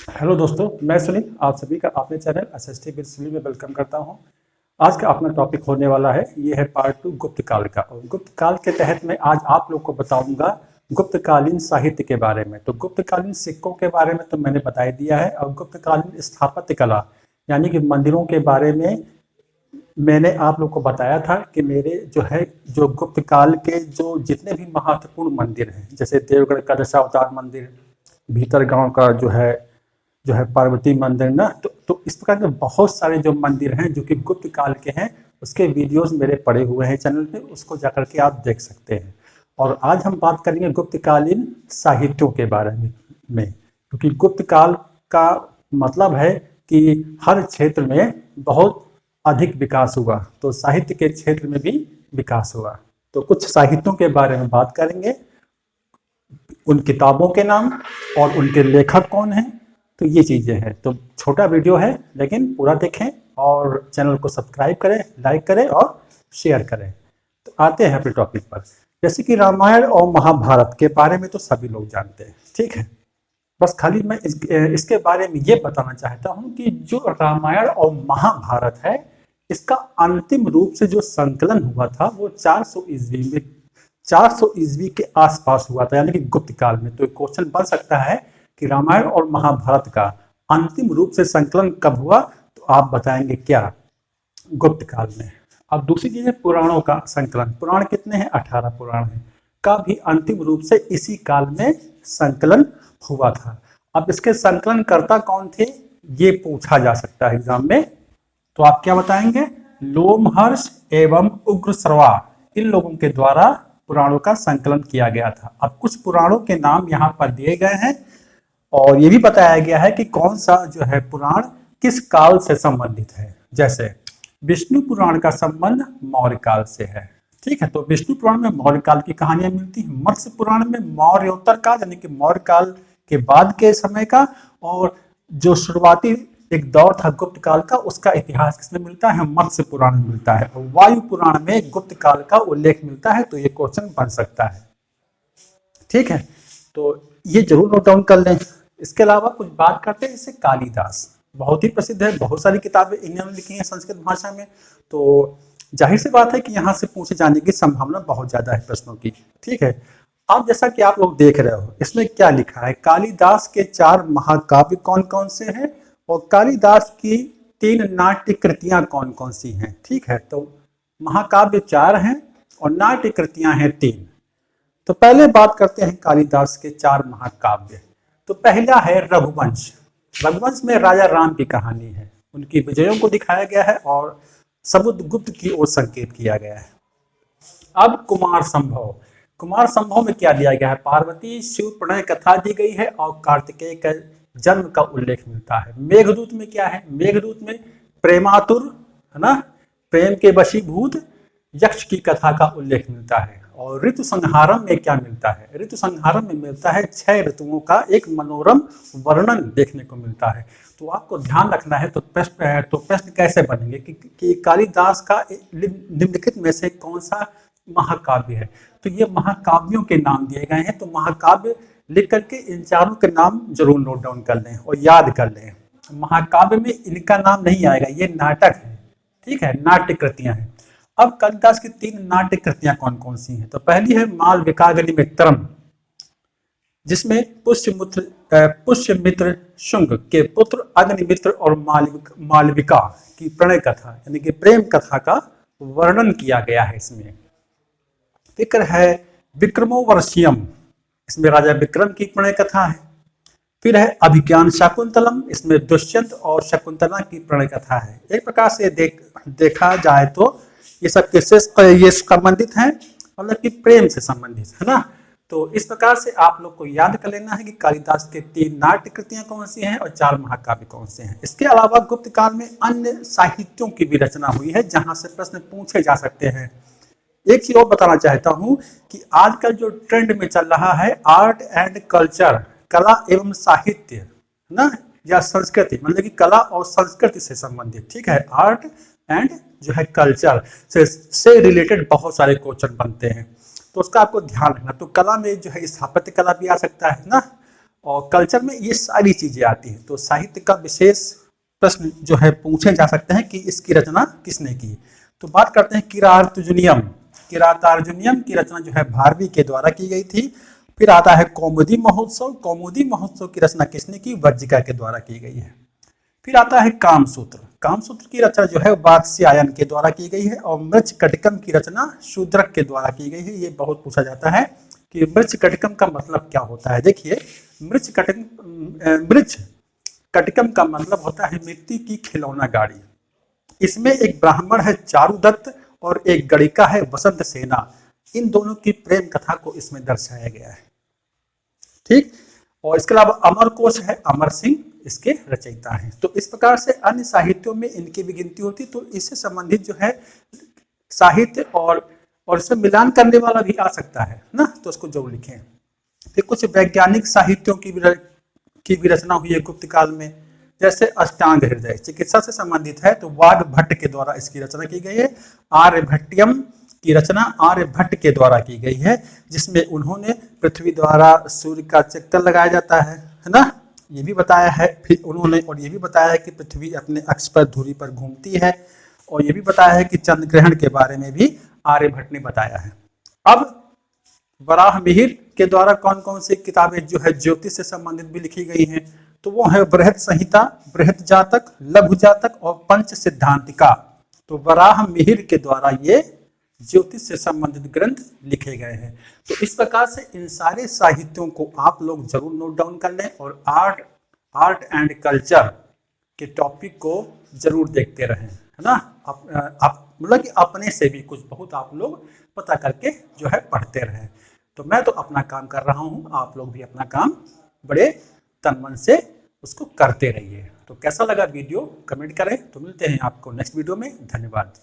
Hello दोस्तों, मैं सुनील आप सभी का अपने चैनल एसएसटी विद सुनील में वेलकम करता हूं। आज का अपना टॉपिक होने वाला है, ये है पार्ट 2 गुप्त काल का। और गुप्त काल के तहत मैं आज आप लोग को बताऊंगा गुप्तकालीन साहित्य के बारे में। तो गुप्तकालीन सिक्कों के बारे में तो मैंने बता ही दिया है, और गुप्तकालीन स्थापत्य कला यानी कि मंदिरों के बारे में मैंने आप लोग को बताया था कि मेरे जो गुप्त काल के जो जितने भी महत्वपूर्ण मंदिर हैं, जैसे देवगढ़ का दशावतार मंदिर, भीतर गांव का जो है पार्वती मंदिर ना, तो इस प्रकार के बहुत सारे जो मंदिर हैं जो कि गुप्त काल के हैं, उसके वीडियोस मेरे पड़े हुए हैं चैनल पे, उसको जाकर के आप देख सकते हैं। और आज हम बात करेंगे गुप्तकालीन साहित्यों के बारे में, क्योंकि गुप्त काल का मतलब है कि हर क्षेत्र में बहुत अधिक विकास हुआ, तो साहित्य के क्षेत्र में भी विकास हुआ। तो कुछ साहित्यों के बारे में बात करेंगे, उन किताबों के नाम और उनके लेखक कौन हैं। तो ये चीज़ें हैं। तो छोटा वीडियो है लेकिन पूरा देखें और चैनल को सब्सक्राइब करें, लाइक करें और शेयर करें। तो आते हैं अपने टॉपिक पर। जैसे कि रामायण और महाभारत के बारे में तो सभी लोग जानते हैं, ठीक है। बस खाली मैं इसके बारे में ये बताना चाहता हूँ कि जो रामायण और महाभारत है, इसका अंतिम रूप से जो संकलन हुआ था वो 400 ईस्वी के आसपास हुआ था, यानी कि गुप्त काल में। तो एक क्वेश्चन बन सकता है कि रामायण और महाभारत का अंतिम रूप से संकलन कब हुआ, तो आप बताएंगे क्या? गुप्त काल में। अब दूसरी चीज है पुराणों का संकलन। पुराण कितने हैं? 18 पुराण हैं, का भी अंतिम रूप से इसी काल में संकलन हुआ था। अब इसके संकलन कर्ता कौन थे, ये पूछा जा सकता है एग्जाम में। तो आप क्या बताएंगे? लोमहर्ष एवं उग्रश्रवा, इन लोगों के द्वारा पुराणों का संकलन किया गया था। अब कुछ पुराणों के नाम यहाँ पर दिए गए हैं और ये भी बताया गया है कि कौन सा जो है पुराण किस काल से संबंधित है। जैसे विष्णु पुराण का संबंध मौर्य काल से है, ठीक है। तो विष्णु पुराण में मौर्य काल की कहानियां मिलती हैं। मत्स्य पुराण में मौर्योत्तर काल यानी कि मौर्य काल के बाद के समय का, और जो शुरुआती एक दौर था गुप्त काल का, उसका इतिहास किसमें मिलता है? मत्स्य पुराण में मिलता है। और वायु पुराण में गुप्त काल का उल्लेख मिलता है। तो ये क्वेश्चन बन सकता है, ठीक है। तो ये जरूर नोट डाउन कर लें। इसके अलावा कुछ बात करते हैं, जैसे कालिदास बहुत ही प्रसिद्ध है, बहुत सारी किताबें इन्होंने लिखी हैं संस्कृत भाषा में। तो जाहिर सी बात है कि यहाँ से पूछे जाने की संभावना बहुत ज्यादा है प्रश्नों की, ठीक है। अब जैसा कि आप लोग देख रहे हो, इसमें क्या लिखा है? कालिदास के 4 महाकाव्य कौन कौन से हैं और कालिदास की 3 नाट्य कृतियां कौन कौन सी हैं, ठीक है। तो महाकाव्य 4 हैं और नाट्य कृतियां हैं 3। तो पहले बात करते हैं कालिदास के 4 महाकाव्य। तो पहला है रघुवंश। रघुवंश में राजा राम की कहानी है, उनकी विजयों को दिखाया गया है और समुद्रगुप्त की ओर संकेत किया गया है। अब कुमार संभव। कुमार संभव में क्या दिया गया है? पार्वती शिव प्रणय कथा दी गई है और कार्तिकेय का जन्म का उल्लेख मिलता है। मेघदूत में क्या है? मेघदूत में प्रेमातुर, है ना, प्रेम के वशीभूत यक्ष की कथा का उल्लेख मिलता है। और ऋतु संहारम में क्या मिलता है? ऋतु संहारम में मिलता है 6 ऋतुओं का एक मनोरम वर्णन देखने को मिलता है। तो आपको ध्यान रखना है। तो प्रश्न कैसे बनेंगे कि कालिदास का निम्नलिखित में से कौन सा महाकाव्य है? तो ये महाकाव्यों के नाम दिए गए हैं। तो महाकाव्य लिख करके इन चारों के नाम जरूर नोट डाउन कर लें और याद कर लें। महाकाव्य में इनका नाम नहीं आएगा, ये नाटक है, ठीक है, नाट्य कृतियां हैं। अब कालिदास की 3 नाट्य कृतियां कौन कौन सी हैं? तो पहली है मालविकाग्निमित्रम, जिसमें पुष्यमित्र शुंग के पुत्र अग्निमित्र और मालविका की प्रणय कथा यानी कि प्रेम कथा का वर्णन किया गया है इसमें। फिर है विक्रमोर्वशीयम, इसमें राजा विक्रम की प्रणय कथा है। फिर है अभिज्ञान शाकुंतलम, इसमें दुष्यंत और शकुंतला की प्रणय कथा है। एक प्रकार से देखा जाए तो ये सब किससे ये संबंधित हैं? मतलब कि प्रेम से संबंधित है ना। तो इस प्रकार से आप लोग को याद कर लेना है कि कालिदास के 3 नाट्य कृतियां कौन सी हैं और 4 महाकाव्य कौन से हैं। इसके अलावा गुप्त काल में अन्य साहित्यों की भी रचना हुई है जहां से प्रश्न पूछे जा सकते हैं। एक चीज और बताना चाहता हूं कि आजकल जो ट्रेंड में चल रहा है आर्ट एंड कल्चर, कला एवं साहित्य ना, या संस्कृति, मतलब कि कला और संस्कृति से संबंधित, ठीक है। आर्ट एंड जो है कल्चर से रिलेटेड बहुत सारे क्वेश्चन बनते हैं, तो उसका आपको ध्यान रखना। तो कला में जो है स्थापत्य कला भी आ सकता है ना, और कल्चर में ये सारी चीजें आती हैं। तो साहित्य का विशेष प्रश्न जो है पूछे जा सकते हैं कि इसकी रचना किसने की। तो बात करते हैं किरातार्जुनीयम। किरातार्जुनीयम की रचना जो है भारवी के द्वारा की गई थी। फिर आता है कौमुदी महोत्सव। कौमुदी महोत्सव की रचना किसने की? वर्जिका के द्वारा की गई है। फिर आता है कामसूत्र। कामसूत्र की रचना जो है वात्स्यायन के द्वारा की गई है। और मृच्छकटिकम की रचना शूद्रक के द्वारा की गई है। ये बहुत पूछा जाता है कि मृच्छकटिकम का मतलब क्या होता है। देखिए, मृच्छकटिकम का मतलब होता है मिट्टी की खिलौना गाड़ी। इसमें एक ब्राह्मण है चारुदत्त और एक गणिका है वसंत सेना। इन दोनों की प्रेम कथा को इसमें दर्शाया गया है। ठीक। और इसके अलावा अमरकोश है, अमर सिंह इसके रचयिता हैं। तो इस प्रकार से अन्य साहित्यों में इनकी भी गिनती होती। तो इससे संबंधित जो है साहित्य और इसमें मिलान करने वाला भी आ सकता है ना, तो उसको जरूर लिखें। फिर कुछ वैज्ञानिक साहित्यों की भी रचना हुई है गुप्त काल में, जैसे अष्टांग हृदय चिकित्सा से संबंधित है, तो वाग्भट्ट के द्वारा इसकी रचना की गई है। आर्यभट्टियम की रचना आर्यभट्ट के द्वारा की गई है, जिसमें उन्होंने पृथ्वी द्वारा सूर्य का चक्कर लगाया जाता है ना, ये भी बताया है। फिर उन्होंने और ये भी बताया है कि पृथ्वी अपने अक्ष पर धुरी पर घूमती है। और ये भी बताया है कि चंद्र ग्रहण के बारे में भी आर्यभट्ट ने बताया है। अब वराह मिहिर के द्वारा कौन कौन सी किताबें जो है ज्योतिष से संबंधित भी लिखी गई हैं, तो वो है बृहत संहिता, बृहत जातक, लघु जातक और पंच सिद्धांतिका। तो वराह मिहिर के द्वारा ये ज्योतिष से संबंधित ग्रंथ लिखे गए हैं। तो इस प्रकार से इन सारे साहित्यों को आप लोग जरूर नोट डाउन कर लें और आर्ट एंड कल्चर के टॉपिक को जरूर देखते रहें, है ना। आप मतलब कि अपने से भी कुछ बहुत आप लोग पता करके जो है पढ़ते रहें। तो मैं तो अपना काम कर रहा हूँ, आप लोग भी अपना काम बड़े तन मन से उसको करते रहिए। तो कैसा लगा वीडियो कमेंट करें। तो मिलते हैं आपको नेक्स्ट वीडियो में। धन्यवाद।